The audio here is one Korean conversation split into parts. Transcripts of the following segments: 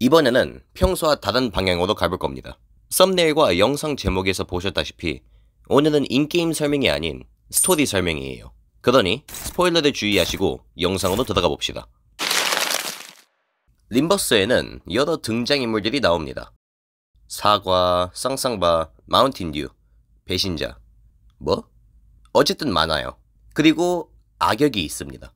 이번에는 평소와 다른 방향으로 가볼 겁니다. 썸네일과 영상 제목에서 보셨다시피 오늘은 인게임 설명이 아닌 스토리 설명이에요. 그러니 스포일러를 주의하시고 영상으로 들어가 봅시다. 림버스에는 여러 등장인물들이 나옵니다. 사과, 쌍쌍바, 마운틴듀, 배신자, 어쨌든 많아요. 그리고 악역이 있습니다.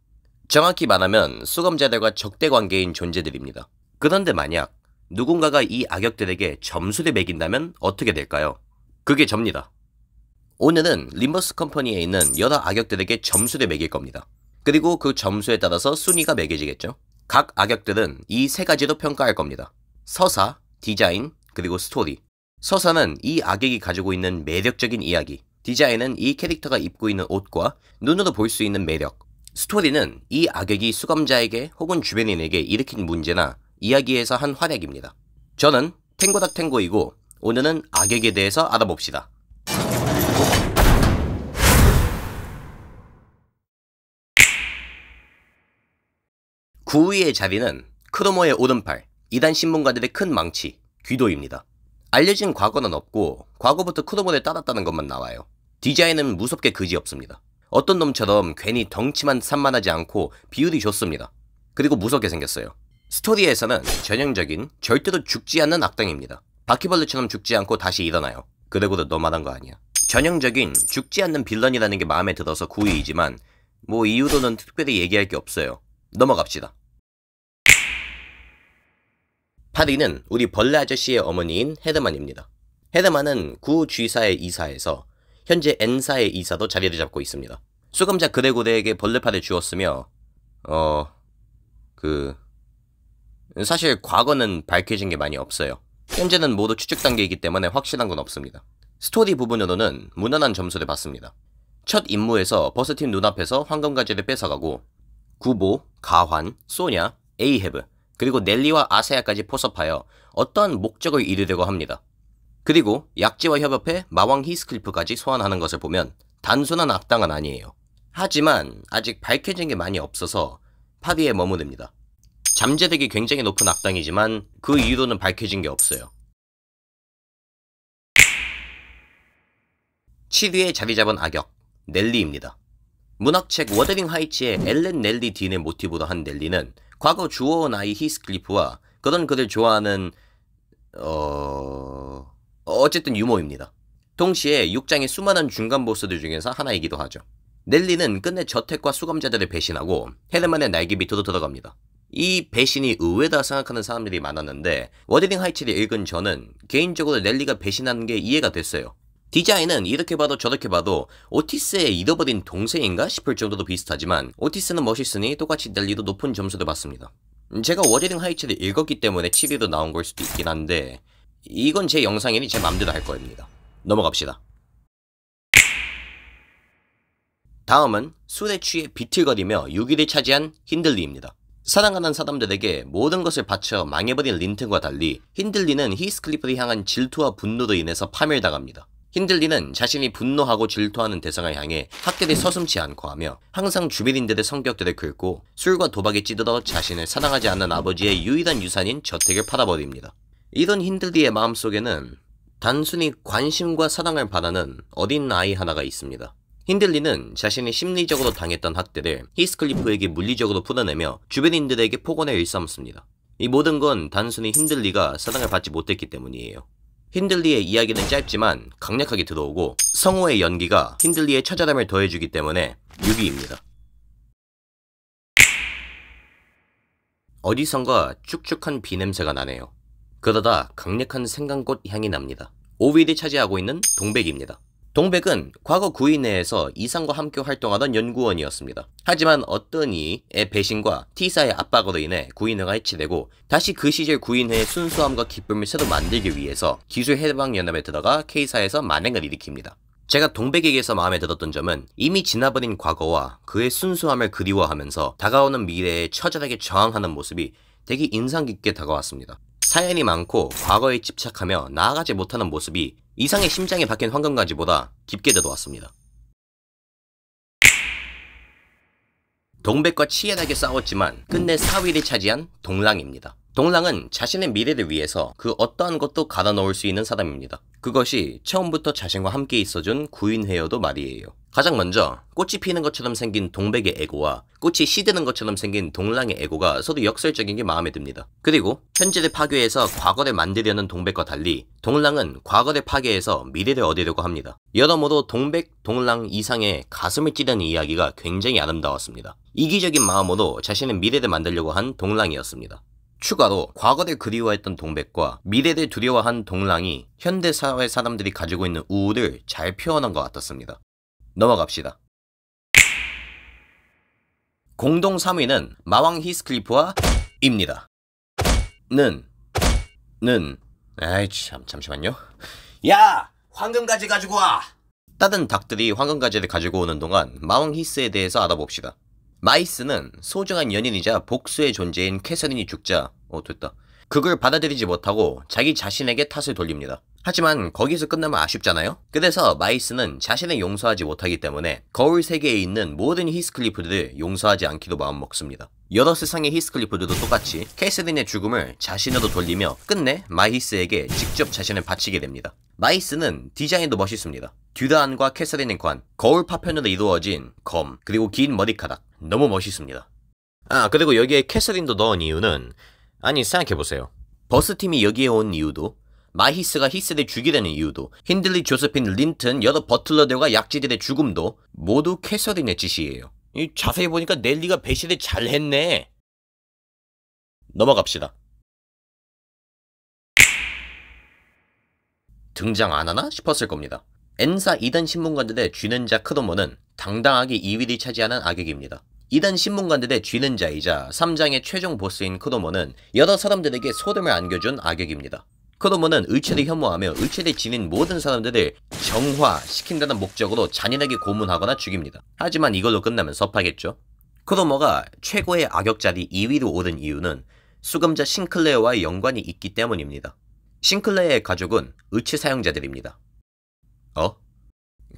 정확히 말하면 수감자들과 적대 관계인 존재들입니다. 그런데 만약 누군가가 이 악역들에게 점수를 매긴다면 어떻게 될까요? 그게 접니다. 오늘은 림버스 컴퍼니에 있는 여러 악역들에게 점수를 매길 겁니다. 그리고 그 점수에 따라서 순위가 매겨지겠죠. 각 악역들은 이 세 가지로 평가할 겁니다. 서사, 디자인, 그리고 스토리. 서사는 이 악역이 가지고 있는 매력적인 이야기, 디자인은 이 캐릭터가 입고 있는 옷과 눈으로 볼 수 있는 매력, 스토리는 이 악역이 수감자에게 혹은 주변인에게 일으킨 문제나 이야기에서 한 활약입니다. 저는 탱고닥 탱고이고 오늘은 악역에 대해서 알아봅시다. 9위의 자리는 크로모의 오른팔, 이단 신문가들의 큰 망치, 귀도입니다. 알려진 과거는 없고 과거부터 크로모를 따랐다는 것만 나와요. 디자인은 무섭게 그지없습니다. 어떤 놈처럼 괜히 덩치만 산만하지 않고 비율이 좋습니다. 그리고 무섭게 생겼어요. 스토리에서는 전형적인 절대로 죽지 않는 악당입니다. 바퀴벌레처럼 죽지 않고 다시 일어나요. 그러고도 너만한 거 아니야. 전형적인 죽지 않는 빌런이라는 게 마음에 들어서 9위이지만 이유로는 특별히 얘기할 게 없어요. 넘어갑시다. 8위는 우리 벌레 아저씨의 어머니인 헤르만입니다. 헤르만은 구 G사의 이사에서 현재 N사의 이사도 자리를 잡고 있습니다. 수감자 그레고르에게 벌레파를 주었으며 사실 과거는 밝혀진 게 많이 없어요. 현재는 모두 추측 단계이기 때문에 확실한 건 없습니다. 스토리 부분으로는 무난한 점수를 받습니다. 첫 임무에서 버스팀 눈앞에서 황금가지를 뺏어가고 구보, 가환, 소냐, 에이헤브, 그리고 넬리와 아세야까지 포섭하여 어떠한 목적을 이루려고 합니다. 그리고 약지와 협업해 마왕 히스클리프까지 소환하는 것을 보면 단순한 악당은 아니에요. 하지만 아직 밝혀진 게 많이 없어서 8위에 머무릅니다. 잠재력이 굉장히 높은 악당이지만 그 이유로는 밝혀진 게 없어요. 7위에 자리 잡은 악역, 넬리입니다. 문학책 워더링 하이츠의 엘렌 넬리 딘의 모티브로 한 넬리는 과거 주워온 아이 히스클리프와 그런 그를 좋아하는 어쨌든 유모입니다. 동시에 6장의 수많은 중간 보스들 중에서 하나이기도 하죠. 넬리는 끝내 저택과 수감자들을 배신하고 헤르만의 날개 밑으로 들어갑니다. 이 배신이 의외다 생각하는 사람들이 많았는데 워더링 하이츠를 읽은 저는 개인적으로 넬리가 배신하는 게 이해가 됐어요. 디자인은 이렇게 봐도 저렇게 봐도 오티스의 잃어버린 동생인가 싶을 정도로 비슷하지만 오티스는 멋있으니 똑같이 넬리도 높은 점수를 받습니다. 제가 워더링 하이츠를 읽었기 때문에 7위로 나온 걸 수도 있긴 한데 이건 제 영상이니 제 맘대로 할 겁니다. 넘어갑시다. 다음은 술에 취해 비틀거리며 6위를 차지한 힌들리입니다. 사랑하는 사람들에게 모든 것을 바쳐 망해버린 린튼과 달리 힌들리는 히스클리프를 향한 질투와 분노로 인해서 파멸당합니다. 힌들리는 자신이 분노하고 질투하는 대상을 향해 학대를 서슴지 않고 하며 항상 주변인들의 성격들을 긁고 술과 도박에 찌들어 자신을 사랑하지 않는 아버지의 유일한 유산인 저택을 팔아버립니다. 이런 힌들리의 마음속에는 단순히 관심과 사랑을 바라는 어린 아이 하나가 있습니다. 힌들리는 자신이 심리적으로 당했던 학대를 히스클리프에게 물리적으로 풀어내며 주변인들에게 폭언을 일삼습니다. 이 모든 건 단순히 힌들리가 사랑을 받지 못했기 때문이에요. 힌들리의 이야기는 짧지만 강력하게 들어오고 성우의 연기가 힌들리의 처절함을 더해주기 때문에 6위입니다. 어디선가 축축한 비냄새가 나네요. 그러다 강력한 생강꽃 향이 납니다. 5위를 차지하고 있는 동백입니다. 동백은 과거 구인 내에서 이상과 함께 활동하던 연구원이었습니다. 하지만 어떤 이의 배신과 T사의 압박으로 인해 구인회가 해체되고 다시 그 시절 구인회의 순수함과 기쁨을 새로 만들기 위해서 기술해방연합에 들어가 K사에서 만행을 일으킵니다. 제가 동백에게서 마음에 들었던 점은 이미 지나버린 과거와 그의 순수함을 그리워하면서 다가오는 미래에 처절하게 저항하는 모습이 되게 인상 깊게 다가왔습니다. 사연이 많고 과거에 집착하며 나아가지 못하는 모습이 이상의 심장이 박힌 황금가지보다 깊게 들어왔습니다. 동백과 치열하게 싸웠지만 끝내 4위를 차지한 동랑입니다. 동랑은 자신의 미래를 위해서 그 어떠한 것도 갈아 넣을 수 있는 사람입니다. 그것이 처음부터 자신과 함께 있어준 구인회여도 말이에요. 가장 먼저 꽃이 피는 것처럼 생긴 동백의 에고와 꽃이 시드는 것처럼 생긴 동랑의 에고가 서로 역설적인 게 마음에 듭니다. 그리고 현재를 파괴해서 과거를 만들려는 동백과 달리 동랑은 과거를 파괴해서 미래를 얻으려고 합니다. 여러모로 동백, 동랑 이상의 가슴을 찌르는 이야기가 굉장히 아름다웠습니다. 이기적인 마음으로 자신의 미래를 만들려고 한 동랑이었습니다. 추가로 과거를 그리워했던 동백과 미래를 두려워한 동랑이 현대사회 사람들이 가지고 있는 우울을 잘 표현한 것 같았습니다. 넘어갑시다. 공동 3위는 마왕 히스클리프와 입니다. 아이 잠시만요. 야! 황금가지 가지고 와! 다른 닭들이 황금가지를 가지고 오는 동안 마왕 히스에 대해서 알아봅시다. 마이스는 소중한 연인이자 복수의 존재인 캐서린이 죽자 됐다. 그걸 받아들이지 못하고 자기 자신에게 탓을 돌립니다. 하지만 거기서 끝나면 아쉽잖아요? 그래서 마이스는 자신을 용서하지 못하기 때문에 거울 세계에 있는 모든 히스클리프들을 용서하지 않기로 마음먹습니다. 여러 세상의 히스클리프들도 똑같이 캐서린의 죽음을 자신으로 돌리며 끝내 마이스에게 직접 자신을 바치게 됩니다. 마이스는 디자인도 멋있습니다. 듀란과 캐서린의 관, 거울 파편으로 이루어진 검, 그리고 긴 머리카락. 너무 멋있습니다. 그리고 여기에 캐서린도 넣은 이유는 생각해보세요. 버스팀이 여기에 온 이유도, 마히스가 히스를 죽이려는 이유도, 힌들리, 조세핀, 린튼, 여러 버틀러들과 약지들의 죽음도 모두 캐서린의 짓이에요. 자세히 보니까 넬리가 배신을 잘했네. 넘어갑시다. 등장 안 하나 싶었을 겁니다. N사 2단 신문관들의 쥐는 자 크로모는 당당하게 2위를 차지하는 악역입니다. 2단 신문관들의 쥐는 자이자 3장의 최종 보스인 크로모는 여러 사람들에게 소름을 안겨준 악역입니다. 크로모는 의체를 혐오하며 의체를 지닌 모든 사람들을 정화시킨다는 목적으로 잔인하게 고문하거나 죽입니다. 하지만 이걸로 끝나면 섭하겠죠. 크로모가 최고의 악역 자리 2위로 오른 이유는 수감자 싱클레어와의 연관이 있기 때문입니다. 싱클레어의 가족은 의체 사용자들입니다.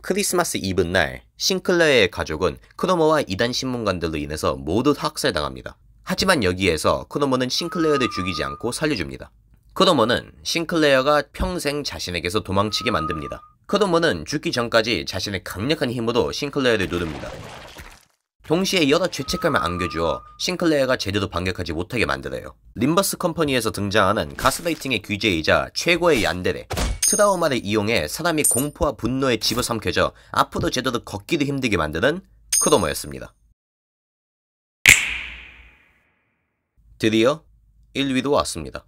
크리스마스 이브날 싱클레어의 가족은 크로모와 2단 신문관들로 인해서 모두 학살당합니다. 하지만 여기에서 크로모는 싱클레어를 죽이지 않고 살려줍니다. 크로모는 싱클레어가 평생 자신에게서 도망치게 만듭니다. 크로모는 죽기 전까지 자신의 강력한 힘으로 싱클레어를 누릅니다. 동시에 여러 죄책감을 안겨주어 싱클레어가 제대로 반격하지 못하게 만들어요. 림버스 컴퍼니에서 등장하는 가스라이팅의 귀재이자 최고의 얀데레, 트라우마를 이용해 사람이 공포와 분노에 집어삼켜져 앞으로 제대로 걷기도 힘들게 만드는 크로모였습니다. 드디어 1위로 왔습니다.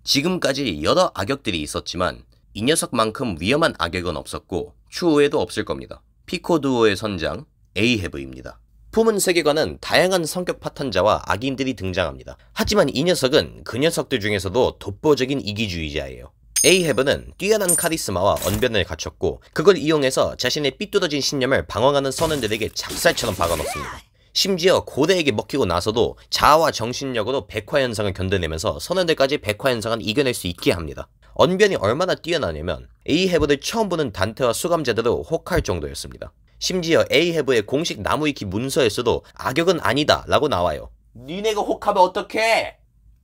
지금까지 여러 악역들이 있었지만 이 녀석만큼 위험한 악역은 없었고 추후에도 없을 겁니다. 피코두오의 선장 에이헤브입니다. 품은 세계관은 다양한 성격 파탄자와 악인들이 등장합니다. 하지만 이 녀석은 그 녀석들 중에서도 독보적인 이기주의자예요. 에이헤브는 뛰어난 카리스마와 언변을 갖췄고 그걸 이용해서 자신의 삐뚤어진 신념을 방황하는 선원들에게 작살처럼 박아놓습니다. 심지어 고대에게 먹히고 나서도 자아와 정신력으로 백화현상을 견뎌내면서 선원들까지 백화현상을 이겨낼 수 있게 합니다. 언변이 얼마나 뛰어나냐면 에이헤브를 처음 보는 단테와 수감자들을 혹할 정도였습니다. 심지어 에이헤브의 공식 나무위키 문서에서도 악역은 아니다 라고 나와요. 니네가 혹하면 어떡해?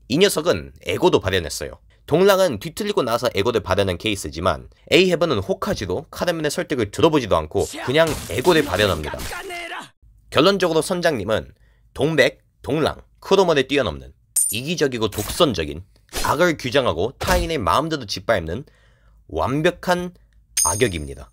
이 녀석은 에고도 발현했어요. 동랑은 뒤틀리고 나서 에고를 발현한 케이스지만 에이헤브는 혹하지도 카르멘의 설득을 들어보지도 않고 그냥 에고를 발현합니다. 결론적으로 선장님은 동백, 동랑, 크로모를 뛰어넘는 이기적이고 독선적인 악을 규정하고 타인의 마음대로 짓밟는 완벽한 악역입니다.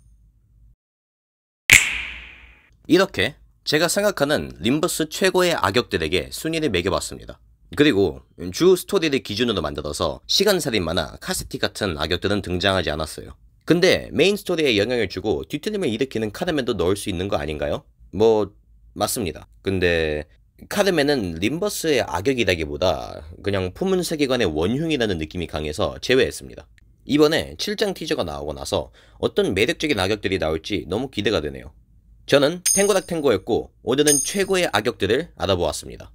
이렇게 제가 생각하는 림버스 최고의 악역들에게 순위를 매겨봤습니다. 그리고 주 스토리를 기준으로 만들어서 시간살인마나 카세티 같은 악역들은 등장하지 않았어요. 근데 메인 스토리에 영향을 주고 뒤틀림을 일으키는 카르멘도 넣을 수 있는 거 아닌가요? 맞습니다. 근데 카르멘은 림버스의 악역이라기보다 그냥 품은 세계관의 원흉이라는 느낌이 강해서 제외했습니다. 이번에 7장 티저가 나오고 나서 어떤 매력적인 악역들이 나올지 너무 기대가 되네요. 저는 탱고닥 탱고였고 오늘은 최고의 악역들을 알아보았습니다.